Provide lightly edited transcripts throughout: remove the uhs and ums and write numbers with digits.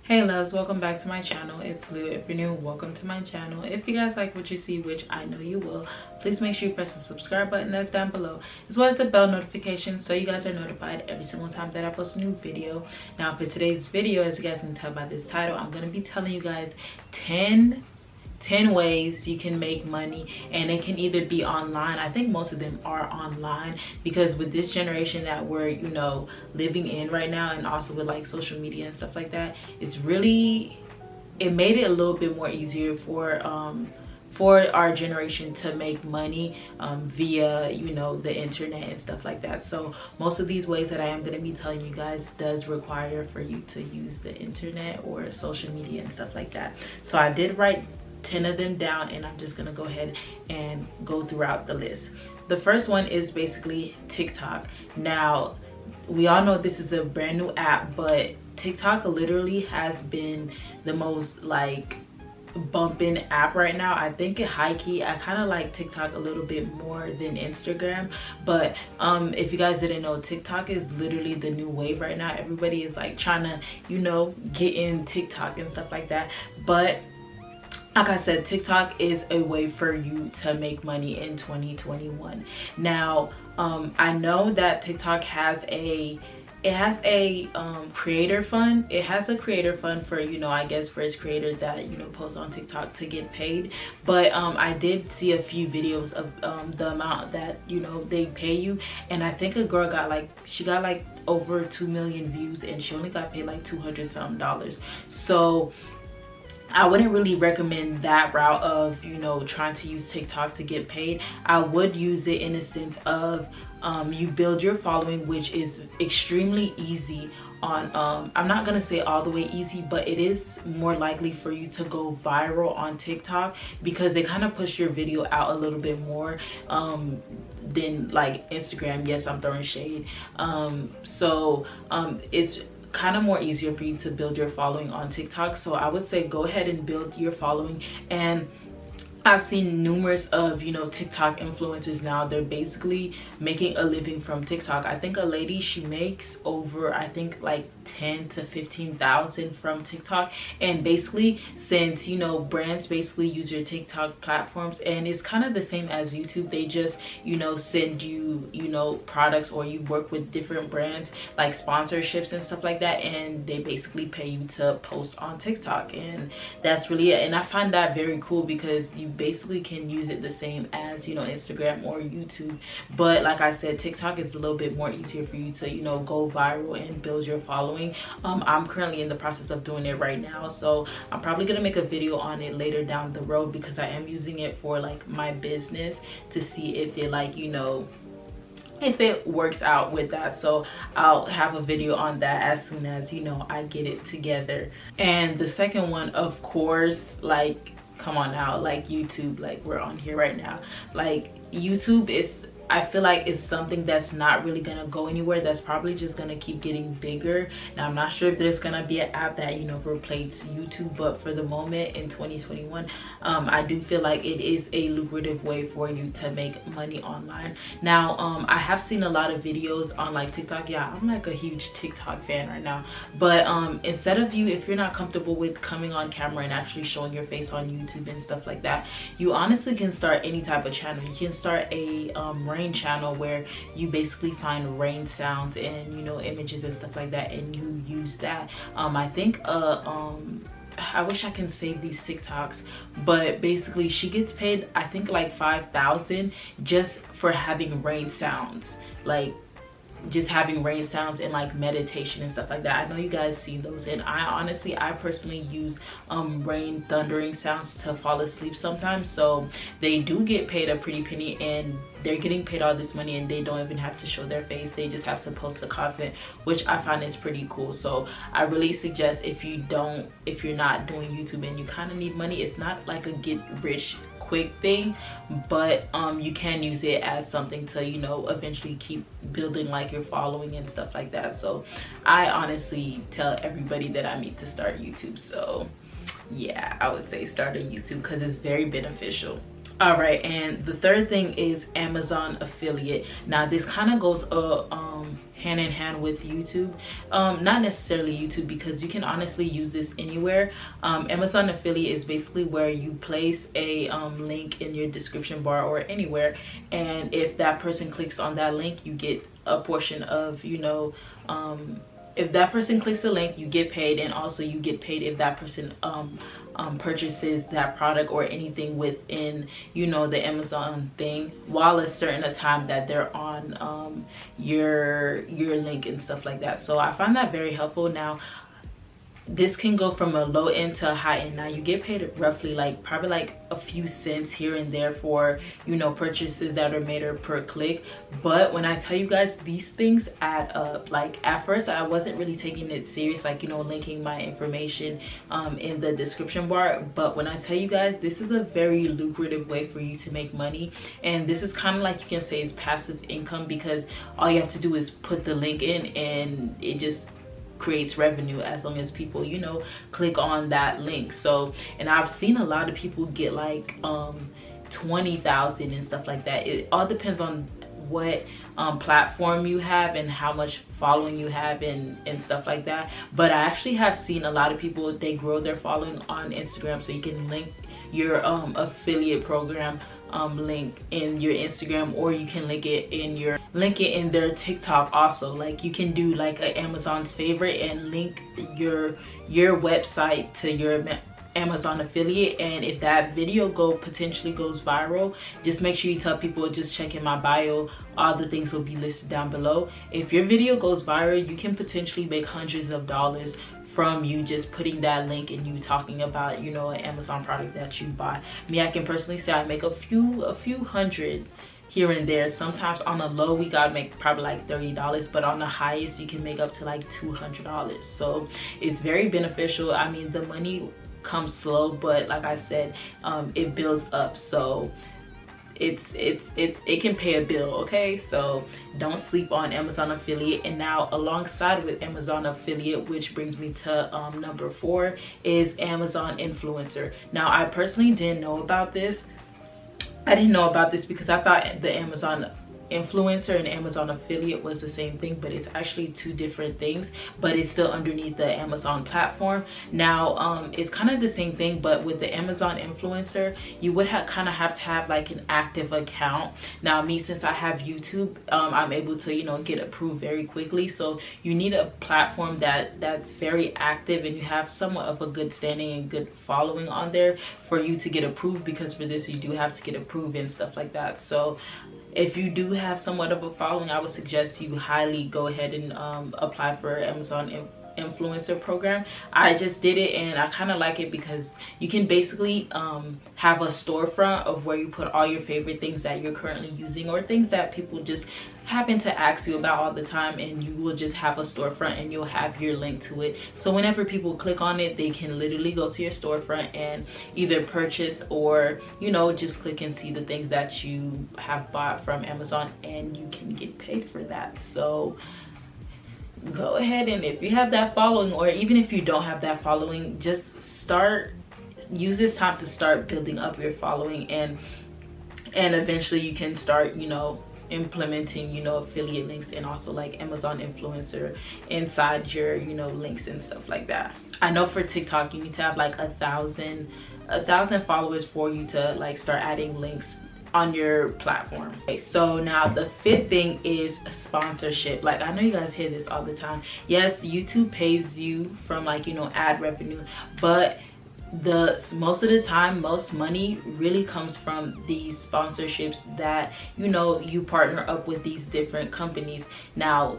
Hey loves, welcome back to my channel. It's Lou. If you're new, welcome to my channel. If you guys like what you see, which I know you will, please make sure you press the subscribe button that's down below, as well as the bell notification so you guys are notified every single time that I post a new video. Now for today's video, as you guys can tell by this title, I'm going to be telling you guys 10 ways you can make money, and it can either be online. I think most of them are online because with this generation that we're living in right now, and also with like social media and stuff like that, it made it a little bit more easier for our generation to make money via the internet and stuff like that. So most of these ways that I am going to be telling you guys does require for you to use the internet or social media and stuff like that. So I did write 10 of them down, and I'm just gonna go ahead and go throughout the list. The first one is basically TikTok. Now we all know this is a brand new app, but TikTok literally has been the most like bumping app right now. I think high-key I kind of like TikTok a little bit more than Instagram, but if you guys didn't know, TikTok is literally the new wave right now. Everybody is like trying to get in TikTok and stuff like that. But like I said, TikTok is a way for you to make money in 2021. Now, I know that TikTok has a creator fund. It has a creator fund for, I guess for its creators that, post on TikTok to get paid. But I did see a few videos of the amount that, they pay you. And I think a girl got like over 2 million views, and she only got paid like $200 something. So I wouldn't really recommend that route of trying to use TikTok to get paid. I would use it in a sense of you build your following, which is extremely easy on I'm not gonna say all the way easy, but it is more likely for you to go viral on TikTok because they kind of push your video out a little bit more than like Instagram. Yes, I'm throwing shade. It's kind of more easier for you to build your following on TikTok. So I would say go ahead and build your following. And I've seen numerous of TikTok influencers now. They're basically making a living from TikTok. I think a lady, she makes over like 10 to 15,000 from TikTok. And basically, since brands basically use your TikTok platforms, and it's kind of the same as YouTube, they just send you products, or you work with different brands like sponsorships and stuff like that, and they basically pay you to post on TikTok. And that's really it. And I find that very cool because you basically can use it the same as Instagram or YouTube. But like I said, TikTok is a little bit more easier for you to go viral and build your following. I'm currently in the process of doing it right now, so I'm probably gonna make a video on it later down the road because I am using it for like my business to see if it if it works out with that. So I'll have a video on that as soon as I get it together. And the second one, of course, like, come on now, like YouTube, like we're on here right now. Like YouTube is, I feel like it's something that's not really gonna go anywhere. That's probably just gonna keep getting bigger. Now I'm not sure if there's gonna be an app that replaces YouTube, but for the moment in 2021, I do feel like it is a lucrative way for you to make money online. Now I have seen a lot of videos on like TikTok. Yeah, I'm like a huge TikTok fan right now. But instead of if you're not comfortable with coming on camera and actually showing your face on YouTube and stuff like that, you honestly can start any type of channel. You can start a rain channel where you basically find rain sounds and images and stuff like that, and you use that. I think I wish I can save these TikToks, but basically she gets paid I think like 5,000 just for having rain sounds, like just having rain sounds and like meditation and stuff like that. I know you guys see those, and I personally use rain thundering sounds to fall asleep sometimes. So they do get paid a pretty penny, and they're getting paid all this money, and they don't even have to show their face. They just have to post the content, which I find is pretty cool. So I really suggest if you're not doing YouTube and you kind of need money, it's not like a get rich quick thing, but you can use it as something to eventually keep building like your following and stuff like that. So I honestly tell everybody that I meet to start YouTube. So yeah, I would say start a YouTube because it's very beneficial. All right, and the third thing is Amazon affiliate. Now this kind of goes hand in hand with YouTube. Not necessarily YouTube, because you can honestly use this anywhere. Amazon affiliate is basically where you place a link in your description bar or anywhere, and if that person clicks on that link, you get a portion of, you know, if that person clicks the link, you get paid, and also you get paid if that person purchases that product or anything within, you know, the Amazon thing while a certain time that they're on your link and stuff like that. So I find that very helpful. Now this can go from a low end to a high end. Now you get paid roughly like probably like a few cents here and there for, you know, purchases that are made or per click. But when I tell you guys, these things add up. Like at first I wasn't really taking it serious, like, you know, linking my information in the description bar. But when I tell you guys, this is a very lucrative way for you to make money, and this is kind of like, you can say, is passive income, because all you have to do is put the link in and it just creates revenue as long as people, you know, click on that link. So, and I've seen a lot of people get like 20,000 and stuff like that. It all depends on what platform you have and how much following you have and stuff like that. But I actually have seen a lot of people, they grow their following on Instagram, so you can link your affiliate program link in your Instagram, or you can link it in their TikTok also. Like you can do like an Amazon's favorite and link your website to your Amazon affiliate, and if that video potentially goes viral, just make sure you tell people, just check in my bio, all the things will be listed down below. If your video goes viral, you can potentially make hundreds of dollars from you just putting that link and you talking about, you know, an Amazon product that you buy. Me, I can personally say I make a few hundred here and there. Sometimes on the low we gotta make probably like $30, but on the highest you can make up to like $200. So it's very beneficial. I mean, the money comes slow, but like I said, it builds up. So it can pay a bill, okay? So don't sleep on Amazon affiliate. And now alongside with Amazon affiliate, which brings me to number 4, is Amazon influencer. Now I personally didn't know about this. I didn't know about this because I thought the Amazon influencer and Amazon affiliate was the same thing, but it's actually 2 different things, but it's still underneath the Amazon platform. Now it's kind of the same thing, but with the Amazon influencer, you would kind of have to have like an active account. Now me, since I have YouTube, I'm able to, you know, get approved very quickly. So you need a platform that's very active and you have somewhat of a good standing and good following on there for you to get approved, because for this you do have to get approved and stuff like that. So if you do have somewhat of a following, I would suggest you highly go ahead and apply for Amazon influencer program. I just did it and I kind of like it because you can basically have a storefront of where you put all your favorite things that you're currently using, or things that people just happen to ask you about all the time, and you will just have a storefront and you'll have your link to it. So whenever people click on it, they can literally go to your storefront and either purchase, or, you know, just click and see the things that you have bought from Amazon, and you can get paid for that. So go ahead, and if you have that following, or even if you don't have that following, just use this time to start building up your following, and eventually you can start, you know, implementing, you know, affiliate links and also like Amazon influencer inside your, you know, links and stuff like that. I know for TikTok you need to have like 1,000 followers for you to like start adding links on your platform. Okay, so now the 5th thing is sponsorship. Like, I know you guys hear this all the time. Yes, YouTube pays you from like, you know, ad revenue, but most of the time, most money really comes from these sponsorships that, you know, you partner up with these different companies. Now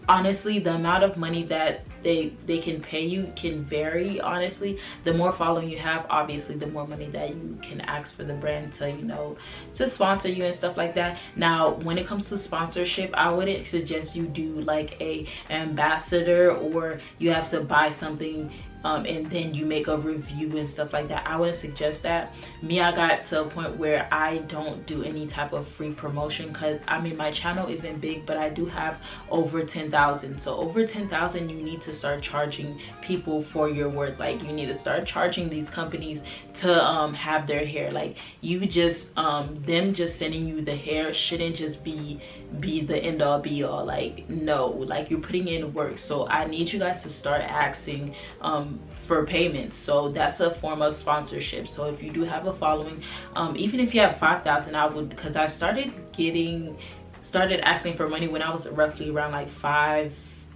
honestly, the amount of money that they can pay you can vary. Honestly, the more following you have, obviously the more money that you can ask for the brand to, you know, to sponsor you and stuff like that. Now when it comes to sponsorship, I wouldn't suggest you do like a ambassador, or you have to buy something and then you make a review and stuff like that. I wouldn't suggest that. Me, I got to a point where I don't do any type of free promotion, because I mean, my channel isn't big, but I do have over 10,000. So over 10,000, you need to start charging people for your worth. Like, you need to start charging these companies to have their hair. Like, you just them just sending you the hair shouldn't just be the end all be all. Like, no, like, you're putting in work. So I need you guys to start asking for payments. So that's a form of sponsorship. So if you do have a following, even if you have 5,000, I would, because I started asking for money when I was roughly around like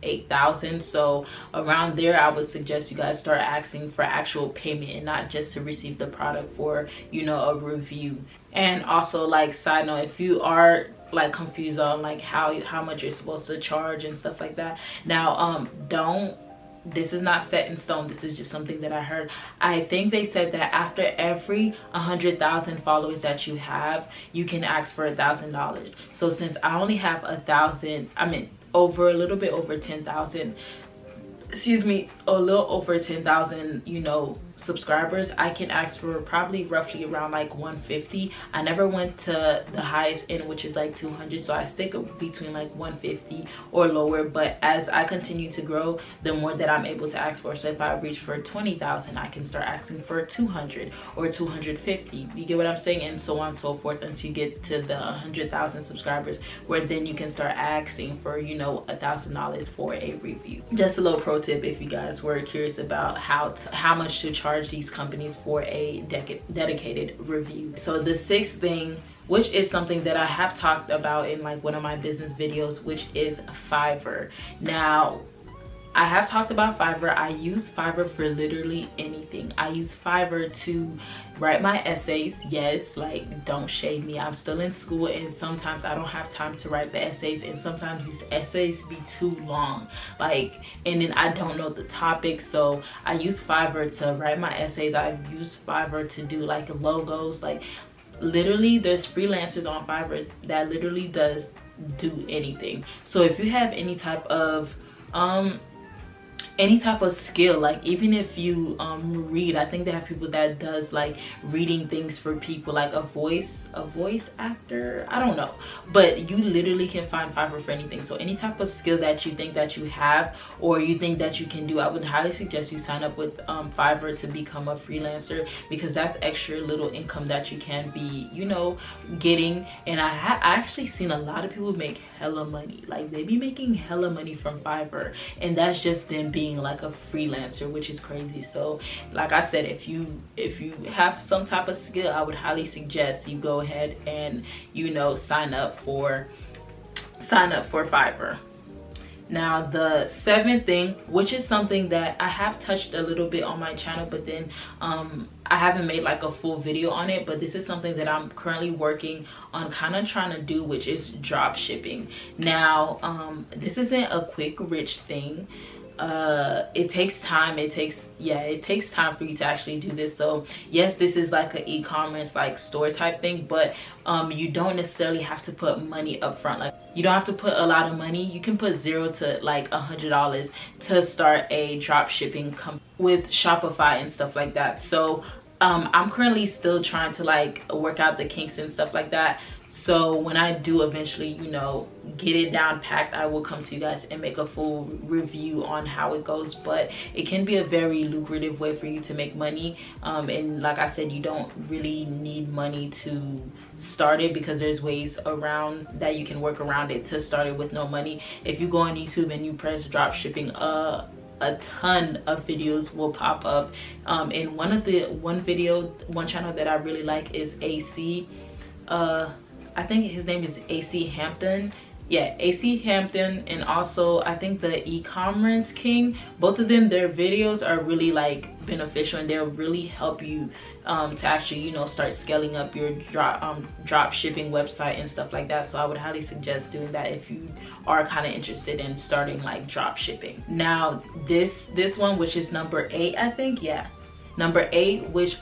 8,000. So around there, I would suggest you guys start asking for actual payment and not just to receive the product for, you know, a review. And also, like, side note, if you are like confused on like how much you're supposed to charge and stuff like that, now this is not set in stone. This is just something that I heard. I think they said that after every 100,000 followers that you have, you can ask for $1,000. So since I only have 1,000, I mean, a little bit over 10,000, excuse me, a little over 10,000, you know, subscribers, I can ask for probably roughly around like 150. I never went to the highest end, which is like 200, so I stick between like 150 or lower. But as I continue to grow, the more that I'm able to ask for. So if I reach for 20,000, I can start asking for 200 or 250. You get what I'm saying? And so on and so forth until you get to the 100,000 subscribers, where then you can start asking for, you know, $1,000 for a review. Just a little pro tip if you guys were curious about how much to charge these companies for a dedicated review. So the sixth thing, which is something that I have talked about in like one of my business videos, which is Fiverr. Now, I have talked about Fiverr. I use Fiverr for literally anything. I use Fiverr to write my essays. Yes, like, don't shade me. I'm still in school and sometimes I don't have time to write the essays, and sometimes these essays be too long. Like, and then I don't know the topic, so I use Fiverr to write my essays. I use Fiverr to do like logos. Like, literally, there's freelancers on Fiverr that literally do anything. So if you have any type of skill, like even if you read, I think they have people that does like reading things for people, like a voice actor, I don't know, but you literally can find Fiverr for anything. So any type of skill that you think that you have or you think that you can do, I would highly suggest you sign up with Fiverr to become a freelancer, because that's extra little income that you can be, you know, getting. And I actually seen a lot of people make hella money. Like, they be making hella money from Fiverr, and that's just them being like a freelancer, which is crazy. So like I said, if you have some type of skill, I would highly suggest you go ahead and, you know, sign up for Fiverr. Now the seventh thing, which is something that I have touched a little bit on my channel, but then I haven't made like a full video on it, but this is something that I'm currently working on kind of trying to do, which is drop shipping. Now this isn't a quick rich thing. It takes time. It takes time for you to actually do this. So yes, this is like an e-commerce like store type thing, but you don't necessarily have to put money up front. Like, you don't have to put a lot of money. You can put $0 to like $100 to start a drop shipping with Shopify and stuff like that. So I'm currently still trying to like work out the kinks and stuff like that. So when I do eventually, you know, get it down packed, I will come to you guys and make a full review on how it goes. But it can be a very lucrative way for you to make money. And like I said, you don't really need money to start it, because there's ways around that you can work around it to start it with no money. If you go on YouTube and you press drop shipping, a ton of videos will pop up. And one channel that I really like is AC. I think his name is AC Hampton. Yeah, AC Hampton, and also I think the e-commerce king. Both of them, their videos are really like beneficial, and they'll really help you to actually, you know, start scaling up your drop shipping website and stuff like that. So I would highly suggest doing that if you are kind of interested in starting like drop shipping. Now this one, which is number 8, I think, yeah, number 8, which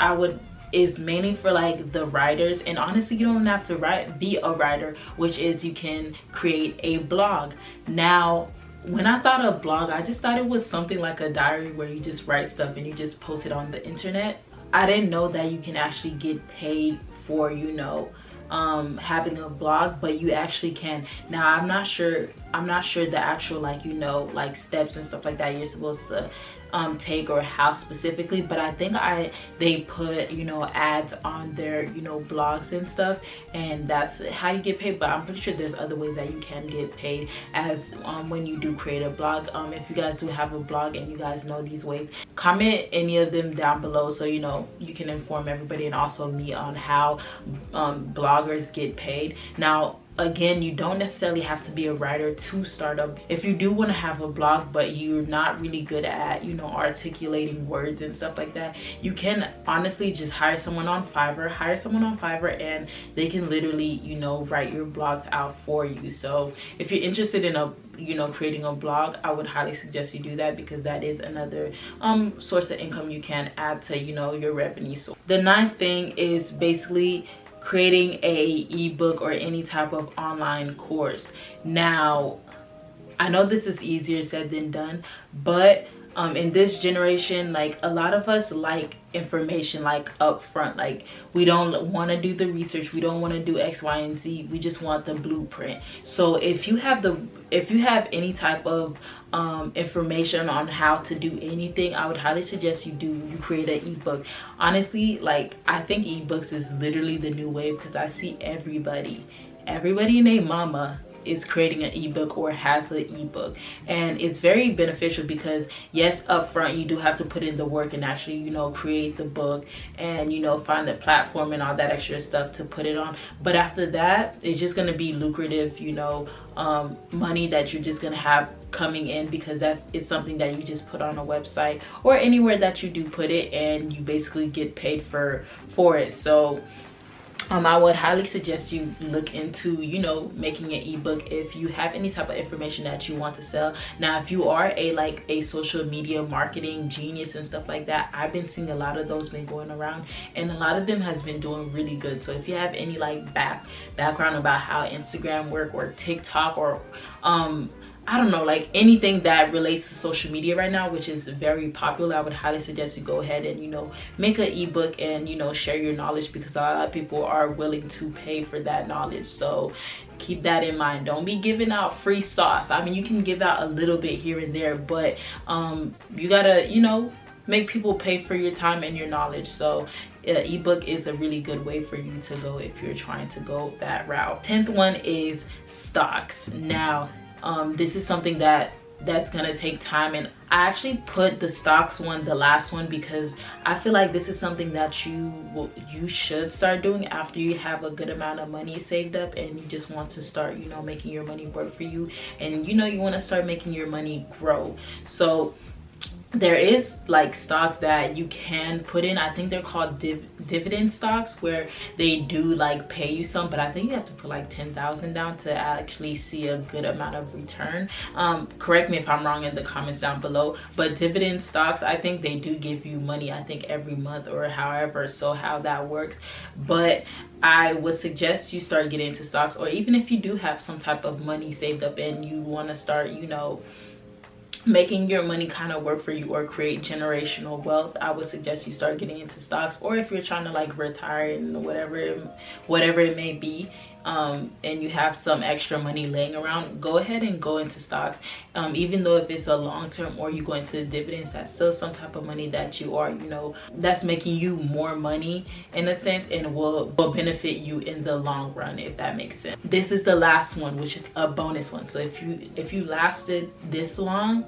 is mainly for like the writers. And honestly, you don't have to be a writer, which is you can create a blog. Now when I thought of blog, I just thought it was something like a diary where you just write stuff and you just post it on the internet. I didn't know that you can actually get paid for, you know, having a blog, but you actually can. Now I'm not sure the actual, like, you know, like steps and stuff like that you're supposed to take, or how specifically, but I think they put, you know, ads on their, you know, blogs and stuff, and that's how you get paid. But I'm pretty sure there's other ways that you can get paid as when you do create a blog. If you guys do have a blog and you guys know these ways, comment any of them down below, so you know you can inform everybody and also me on how bloggers get paid. Now again, you don't necessarily have to be a writer to start up. If you do want to have a blog but you're not really good at, you know, articulating words and stuff like that, you can honestly just hire someone on Fiverr, and they can literally, you know, write your blogs out for you. So if you're interested in creating a blog, I would highly suggest you do that, because that is another source of income you can add to, you know, your revenue. So the ninth thing is basically creating a ebook or any type of online course. Now I know this is easier said than done, but in this generation, like, a lot of us like information like up front. Like, we don't want to do the research, we don't want to do X, Y, and Z, we just want the blueprint. So if you have any type of information on how to do anything, I would highly suggest you create an ebook. Honestly, like, I think ebooks is literally the new wave, because I see everybody and their mama is creating an ebook or has an ebook, and it's very beneficial because, yes, up front you do have to put in the work and actually, you know, create the book and, you know, find the platform and all that extra stuff to put it on. But after that, it's just going to be lucrative, you know, money that you're just going to have coming in, because it's something that you just put on a website or anywhere that you do put it, and you basically get paid for it. So I would highly suggest you look into, you know, making an ebook if you have any type of information that you want to sell. Now, if you are a social media marketing genius and stuff like that, I've been seeing a lot of those been going around, and a lot of them has been doing really good. So if you have any like background about how Instagram work or TikTok or I don't know, like anything that relates to social media right now, which is very popular, I would highly suggest you go ahead and, you know, make an ebook and, you know, share your knowledge, because a lot of people are willing to pay for that knowledge. So keep that in mind. Don't be giving out free sauce. I mean, you can give out a little bit here and there, but you gotta, you know, make people pay for your time and your knowledge. So ebook is a really good way for you to go if you're trying to go that route. 10th one is stocks. Now this is something that's gonna take time, and I actually put the stocks one the last one because I feel like this is something that you should start doing after you have a good amount of money saved up and you just want to start, you know, making your money work for you, and you know, you want to start making your money grow. So there is like stocks that you can put in. I think they're called dividend stocks, where they do like pay you some, but I think you have to put like 10,000 down to actually see a good amount of return. Correct me if I'm wrong in the comments down below, but dividend stocks, I think they do give you money, I think every month or however, so how that works. But I would suggest you start getting into stocks, or even if you do have some type of money saved up and you want to start, you know, making your money kind of work for you or create generational wealth, I would suggest you start getting into stocks. Or if you're trying to like retire and whatever it may be, and you have some extra money laying around, go ahead and go into stocks. Even though if it's a long term or you go into dividends, that's still some type of money that you are, you know, that's making you more money in a sense, and will benefit you in the long run, if that makes sense. This is the last one, which is a bonus one. So if you lasted this long,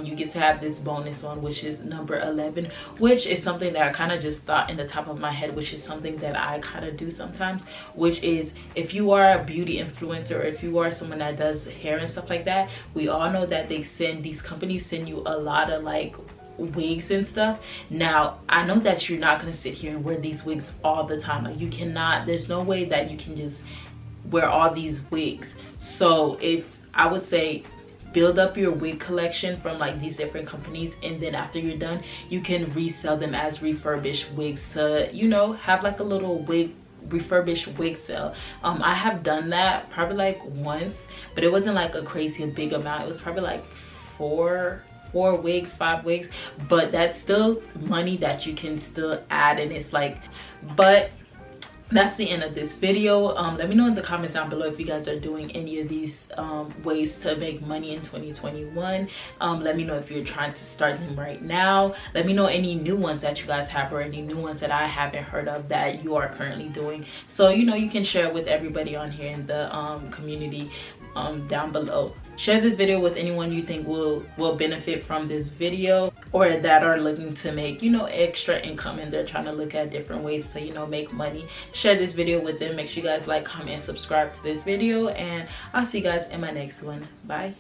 you get to have this bonus one, which is number 11, which is something that I kind of just thought in the top of my head, which is something that I kind of do sometimes, which is if you are a beauty influencer, or if you are someone that does hair and stuff like that, we all know that these companies send you a lot of like wigs and stuff. Now I know that you're not going to sit here and wear these wigs all the time. Like, you cannot, there's no way that you can just wear all these wigs. So I would say build up your wig collection from like these different companies, and then after you're done, you can resell them as refurbished wigs to, you know, have like a little wig refurbished wig sale. I have done that probably like once, but it wasn't like a crazy big amount. It was probably like four wigs, 5 wigs, but that's still money that you can still add. And it's like, but that's the end of this video. Let me know in the comments down below if you guys are doing any of these ways to make money in 2021. Let me know if you're trying to start them right now. Let me know any new ones that you guys have, or any new ones that I haven't heard of that you are currently doing. So you know, you can share it with everybody on here in the community down below. Share this video with anyone you think will benefit from this video, or that are looking to make, you know, extra income, and they're trying to look at different ways to, you know, make money. Share this video with them. Make sure you guys like, comment, subscribe to this video, and I'll see you guys in my next one. Bye.